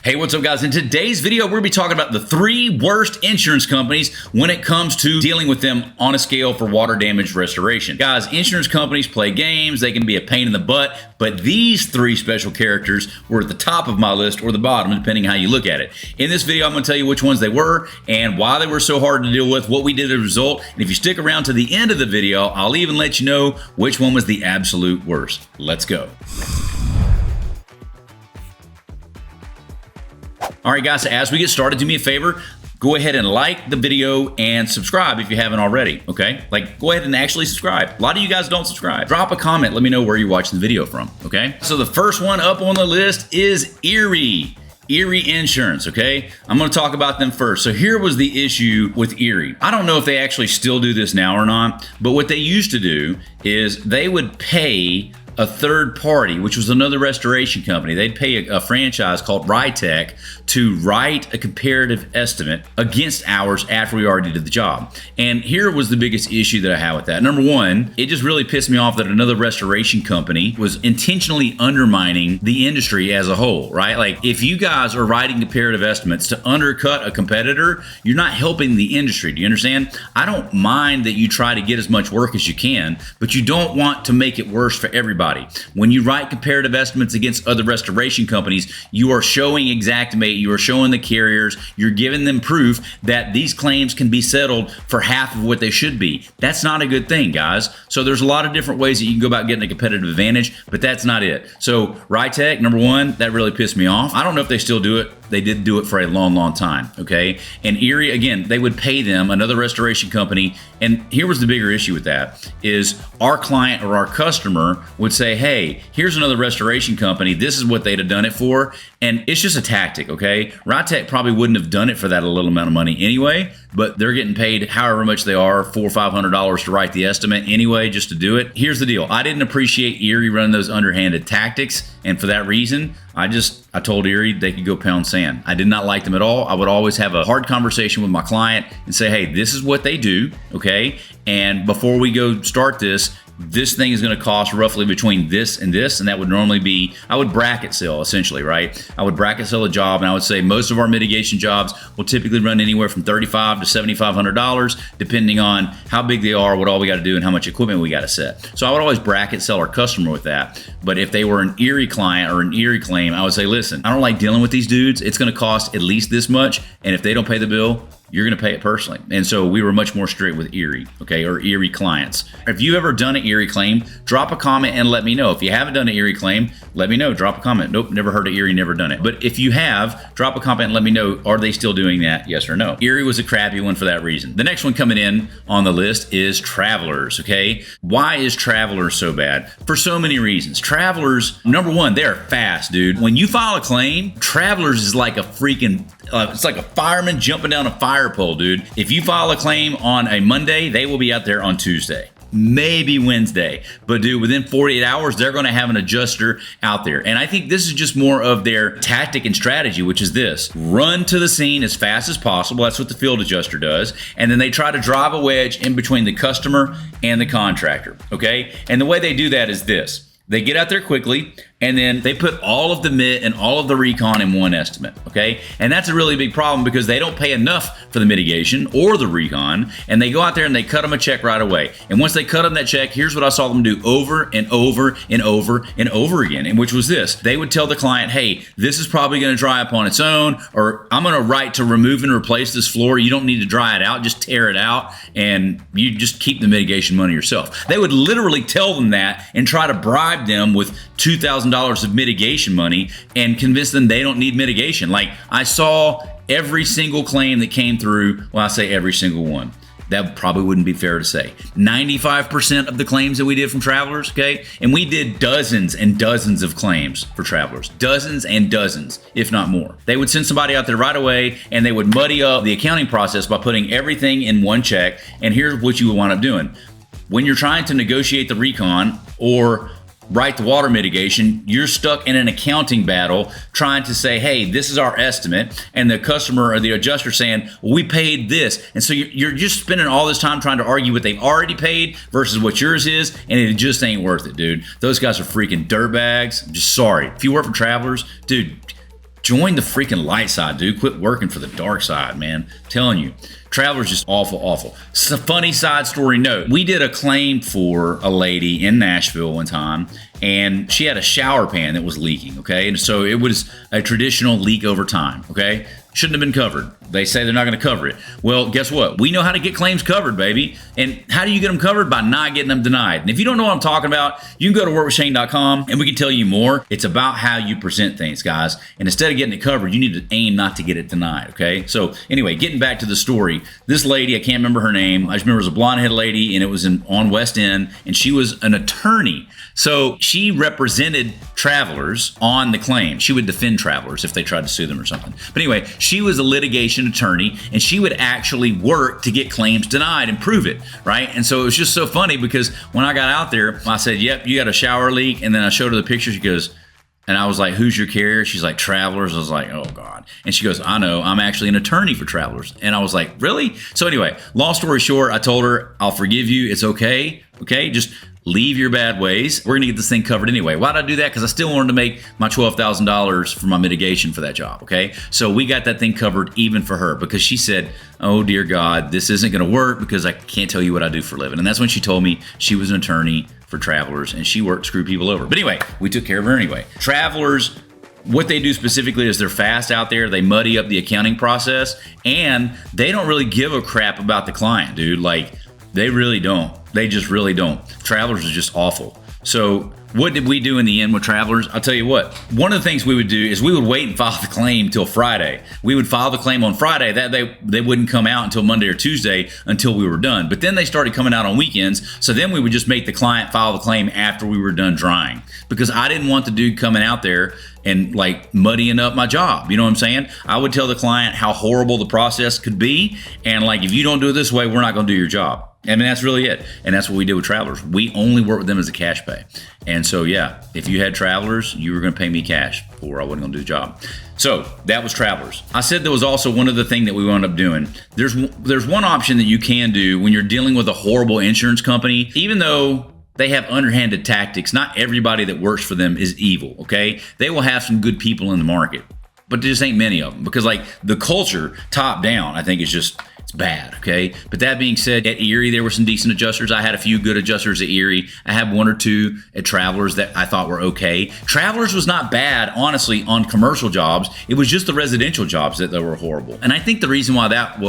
Hey, what's up guys? In today's video, we're gonna be talking about the 3 worst insurance companies when it comes to dealing with them on a scale for water damage restoration. Guys, insurance companies play games, they can be a pain in the butt, but these 3 special characters were at the top of my list or the bottom, depending how you look at it. In this video, I'm gonna tell you which ones they were and why they were so hard to deal with, what we did as a result, and if you stick around to the end of the video, I'll even let you know which one was the absolute worst. Let's go. All right, guys, so as we get started, do me a favor, go ahead and like the video and subscribe if you haven't already, okay? Like, go ahead and actually subscribe. A lot of you guys don't subscribe. Drop a comment, let me know where you're watching the video from, okay? So the first one up on the list is Erie Insurance, okay? I'm gonna talk about them first. So here was the issue with Erie. I don't know if they actually still do this now or not, but what they used to do is they would pay a third party, which was another restoration company. They'd pay a franchise called Rytech to write a comparative estimate against ours after we already did the job. And here was the biggest issue that I had with that. Number one, it just really pissed me off that another restoration company was intentionally undermining the industry as a whole, right? Like, if you guys are writing comparative estimates to undercut a competitor, you're not helping the industry. Do you understand? I don't mind that you try to get as much work as you can, but you don't want to make it worse for everybody. When you write comparative estimates against other restoration companies, you are showing Xactimate, you are showing the carriers, you're giving them proof that these claims can be settled for half of what they should be. That's not a good thing, guys. So there's a lot of different ways that you can go about getting a competitive advantage, but that's not it. So Rytech, number one, that really pissed me off. I don't know if they still do it. They did do it for a long, long time, okay? And Erie, again, they would pay them, another restoration company, and here was the bigger issue with that, is our client or our customer would say, hey, here's another restoration company, this is what they'd have done it for, and it's just a tactic, okay? Rytech probably wouldn't have done it for that little amount of money anyway, but they're getting paid however much they are, $400 or $500 to write the estimate anyway, just to do it. Here's the deal. I didn't appreciate Erie running those underhanded tactics, and for that reason, I told Erie they could go pound sand. I did not like them at all. I would always have a hard conversation with my client and say, hey, this is what they do, okay? And before we go start this thing is going to cost roughly between this, and that would normally be, I would bracket sell essentially, right? I would bracket sell a job, and I would say most of our mitigation jobs will typically run anywhere from $3,500 to $7,500, depending on how big they are, what all we got to do, and how much equipment we got to set. So I would always bracket sell our customer with that. But if they were an Erie client or an Erie claim, I would say, listen, I don't like dealing with these dudes. It's going to cost at least this much, and if they don't pay the bill, you're going to pay it personally. And so we were much more strict with Erie, okay, or Erie clients. If you ever done an Erie claim, drop a comment and let me know. If you haven't done an Erie claim, let me know. Drop a comment. Nope, never heard of Erie, never done it. But if you have, drop a comment and let me know, are they still doing that? Yes or no? Erie was a crappy one for that reason. The next one coming in on the list is Travelers, okay? Why is Travelers so bad? For so many reasons. Travelers, number one, they're fast, dude. When you file a claim, Travelers is like a freaking, it's like a fireman jumping down a fire pole, dude. If you file a claim on a Monday, they will be out there on Tuesday, maybe Wednesday. But dude, within 48 hours, they're going to have an adjuster out there. And I think this is just more of their tactic and strategy, which is this: run to the scene as fast as possible. That's what the field adjuster does. And then they try to drive a wedge in between the customer and the contractor, okay? And the way they do that is this: they get out there quickly, and then they put all of the MIT and all of the recon in one estimate, okay? And that's a really big problem because they don't pay enough for the mitigation or the recon, and they go out there and they cut them a check right away. And once they cut them that check, here's what I saw them do over and over and over and over again, and which was this: they would tell the client, hey, this is probably gonna dry up on its own, or I'm gonna write to remove and replace this floor. You don't need to dry it out, just tear it out, and you just keep the mitigation money yourself. They would literally tell them that and try to bribe them with $2,000 of mitigation money and convince them they don't need mitigation. Like, I saw every single claim that came through. Well, I say every single one. That probably wouldn't be fair to say. 95% of the claims that we did from Travelers, okay? And we did dozens and dozens of claims for Travelers. Dozens and dozens, if not more. They would send somebody out there right away, and they would muddy up the accounting process by putting everything in one check. And here's what you would wind up doing. When you're trying to negotiate the recon or write the water mitigation, you're stuck in an accounting battle trying to say, hey, this is our estimate, and the customer or the adjuster saying, well, we paid this. And so you're just spending all this time trying to argue what they've already paid versus what yours is, and it just ain't worth it, dude. Those guys are freaking dirtbags. I'm just sorry. If you work for Travelers, dude, Join the freaking light side, dude. Quit working for the dark side, man. I'm telling you. Travelers just awful, awful. It's a funny side story note. We did a claim for a lady in Nashville one time, and she had a shower pan that was leaking, okay? And so it was a traditional leak over time, okay? Shouldn't have been covered. They say they're not going to cover it. Well, guess what? We know how to get claims covered, baby. And how do you get them covered? By not getting them denied. And if you don't know what I'm talking about, you can go to workwithshane.com and we can tell you more. It's about how you present things, guys. And instead of getting it covered, you need to aim not to get it denied, okay? So anyway, getting back to the story, this lady, I can't remember her name. I just remember it was a blonde-headed lady, and it was on West End, and she was an attorney. So she represented travelers on the claim. She would defend travelers if they tried to sue them or something. But anyway, she was a litigation attorney, and she would actually work to get claims denied and prove it, right? And so it was just so funny because when I got out there, I said, yep, you got a shower leak. And then I showed her the picture. She goes, and I was like, who's your carrier? She's like, Travelers. I was like, oh God. And she goes, I know, I'm actually an attorney for Travelers. And I was like, really? So anyway, long story short, I told her, I'll forgive you. It's okay. Okay. Just leave your bad ways. We're going to get this thing covered anyway. Why did I do that? Because I still wanted to make my $12,000 for my mitigation for that job. Okay. So we got that thing covered even for her because she said, oh dear God, this isn't going to work because I can't tell you what I do for a living. And that's when she told me she was an attorney for Travelers and she worked to screw people over. But anyway, we took care of her anyway. Travelers, what they do specifically is they're fast out there. They muddy up the accounting process and they don't really give a crap about the client, dude. Like they really don't. They just really don't. Travelers are just awful. So what did we do in the end with Travelers? I'll tell you what. One of the things we would do is we would wait and file the claim till Friday. We would file the claim on Friday. That they wouldn't come out until Monday or Tuesday until we were done. But then they started coming out on weekends. So then we would just make the client file the claim after we were done drying. Because I didn't want the dude coming out there and like muddying up my job. You know what I'm saying? I would tell the client how horrible the process could be. And like, if you don't do it this way, we're not going to do your job. I mean, that's really it. And that's what we did with Travelers. We only work with them as a cash pay. And so, yeah, if you had Travelers, you were going to pay me cash or I wasn't going to do the job. So that was Travelers. I said there was also one other thing that we wound up doing. There's one option that you can do when you're dealing with a horrible insurance company, even though they have underhanded tactics. Not everybody that works for them is evil, okay? They will have some good people in the market, but there just ain't many of them because like the culture top down, I think is just, it's bad, okay? But that being said, at Erie, there were some decent adjusters. I had a few good adjusters at Erie. I had one or two at Travelers that I thought were okay. Travelers was not bad, honestly, on commercial jobs. It was just the residential jobs that were horrible. And I think the reason why that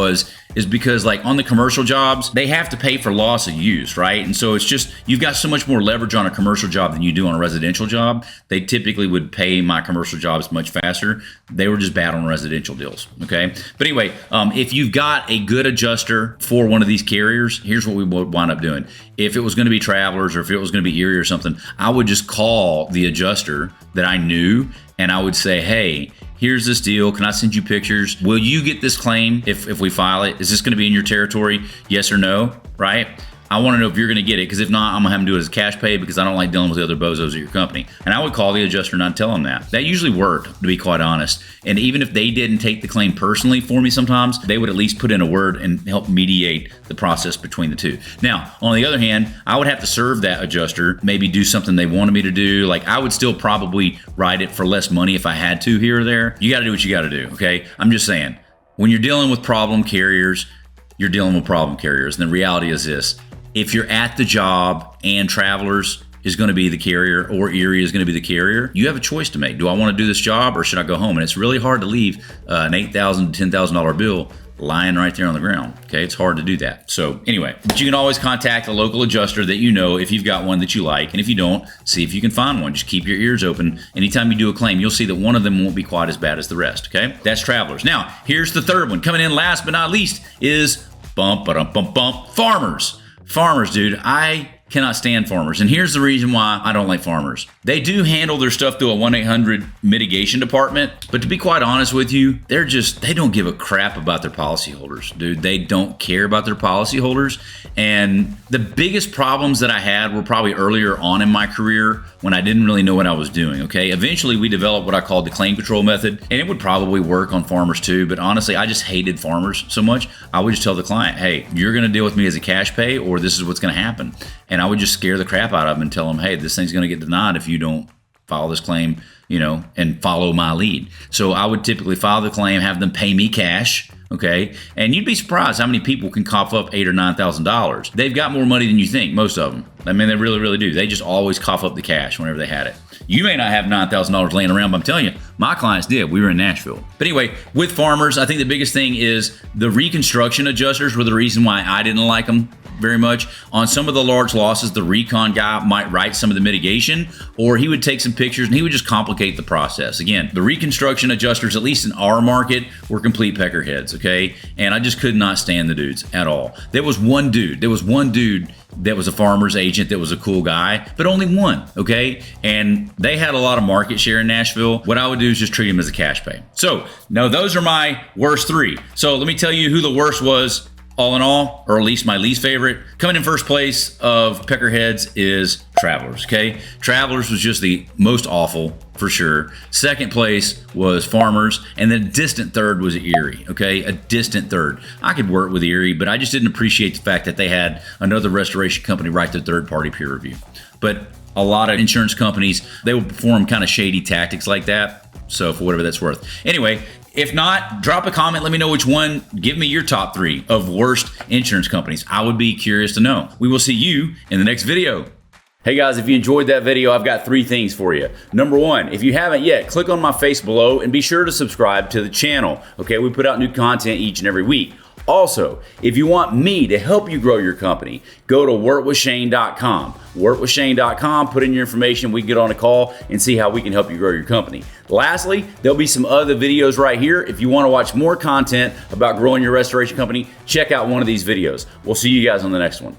is because like on the commercial jobs, they have to pay for loss of use, right? And so it's just, you've got so much more leverage on a commercial job than you do on a residential job. They typically would pay my commercial jobs much faster. They were just bad on residential deals, okay? But anyway, if you've got a good adjuster for one of these carriers, here's what we would wind up doing. If it was going to be Travelers or if it was going to be Erie or something, I would just call the adjuster that I knew and I would say, hey, here's this deal. Can I send you pictures? Will you get this claim if we file it? Is this going to be in your territory? Yes or no, right? I want to know if you're going to get it because if not, I'm going to have them do it as cash pay because I don't like dealing with the other bozos at your company. And I would call the adjuster and I'd tell them that. That usually worked, to be quite honest. And even if they didn't take the claim personally for me sometimes, they would at least put in a word and help mediate the process between the two. Now, on the other hand, I would have to serve that adjuster, maybe do something they wanted me to do. Like I would still probably write it for less money if I had to here or there. You got to do what you got to do, okay? I'm just saying, when you're dealing with problem carriers, you're dealing with problem carriers. And the reality is this. If you're at the job and Travelers is going to be the carrier or Erie is going to be the carrier, you have a choice to make. Do I want to do this job or should I go home? And it's really hard to leave an $8,000 to $10,000 bill lying right there on the ground. Okay, it's hard to do that. So anyway, but you can always contact a local adjuster that you know if you've got one that you like. And if you don't, see if you can find one. Just keep your ears open. Anytime you do a claim, you'll see that one of them won't be quite as bad as the rest. Okay, that's Travelers. Now, here's the third one. Coming in last but not least is farmers. Farmers, dude, I cannot stand farmers. And here's the reason why I don't like farmers. They do handle their stuff through a 1-800 mitigation department. But to be quite honest with you, they don't give a crap about their policyholders, dude. They don't care about their policyholders. And the biggest problems that I had were probably earlier on in my career when I didn't really know what I was doing, okay? Eventually, we developed what I called the claim control method, and it would probably work on farmers too, but honestly, I just hated farmers so much, I would just tell the client, hey, you're gonna deal with me as a cash pay, or this is what's gonna happen. And I would just scare the crap out of them and tell them, hey, this thing's gonna get denied if you don't file this claim, and follow my lead. So I would typically file the claim, have them pay me cash. Okay, and you'd be surprised how many people can cough up $8,000 or $9,000. They've got more money than you think, most of them. I mean, they really, really do. They just always cough up the cash whenever they had it. You may not have $9,000 laying around, but I'm telling you, my clients did. We were in Nashville. But anyway, with farmers, I think the biggest thing is the reconstruction adjusters were the reason why I didn't like them very much. On some of the large losses, the recon guy might write some of the mitigation, or he would take some pictures and he would just complicate the process. Again, the reconstruction adjusters, at least in our market, were complete peckerheads, okay? And I just could not stand the dudes at all. There was one dude that was a farmer's agent that was a cool guy, but only one, okay? And they had a lot of market share in Nashville. What I would do is just treat him as a cash pay. So now those are my worst three. So let me tell you who the worst was all in all, or at least my least favorite. Coming in first place of peckerheads is Travelers, okay? Travelers was just the most awful, for sure. Second place was Farmers, and then distant third was Erie, okay? A distant third. I could work with Erie, but I just didn't appreciate the fact that they had another restoration company write their third-party peer review. But a lot of insurance companies, they will perform kind of shady tactics like that, so for whatever that's worth. Anyway, if not, drop a comment. Let me know which one. Give me your top 3 of worst insurance companies. I would be curious to know. We will see you in the next video. Hey guys, if you enjoyed that video, I've got 3 things for you. Number 1, if you haven't yet, click on my face below and be sure to subscribe to the channel. Okay, we put out new content each and every week. Also, if you want me to help you grow your company, go to workwithshane.com. Workwithshane.com, put in your information, we can get on a call and see how we can help you grow your company. Lastly, there'll be some other videos right here. If you want to watch more content about growing your restoration company, check out one of these videos. We'll see you guys on the next one.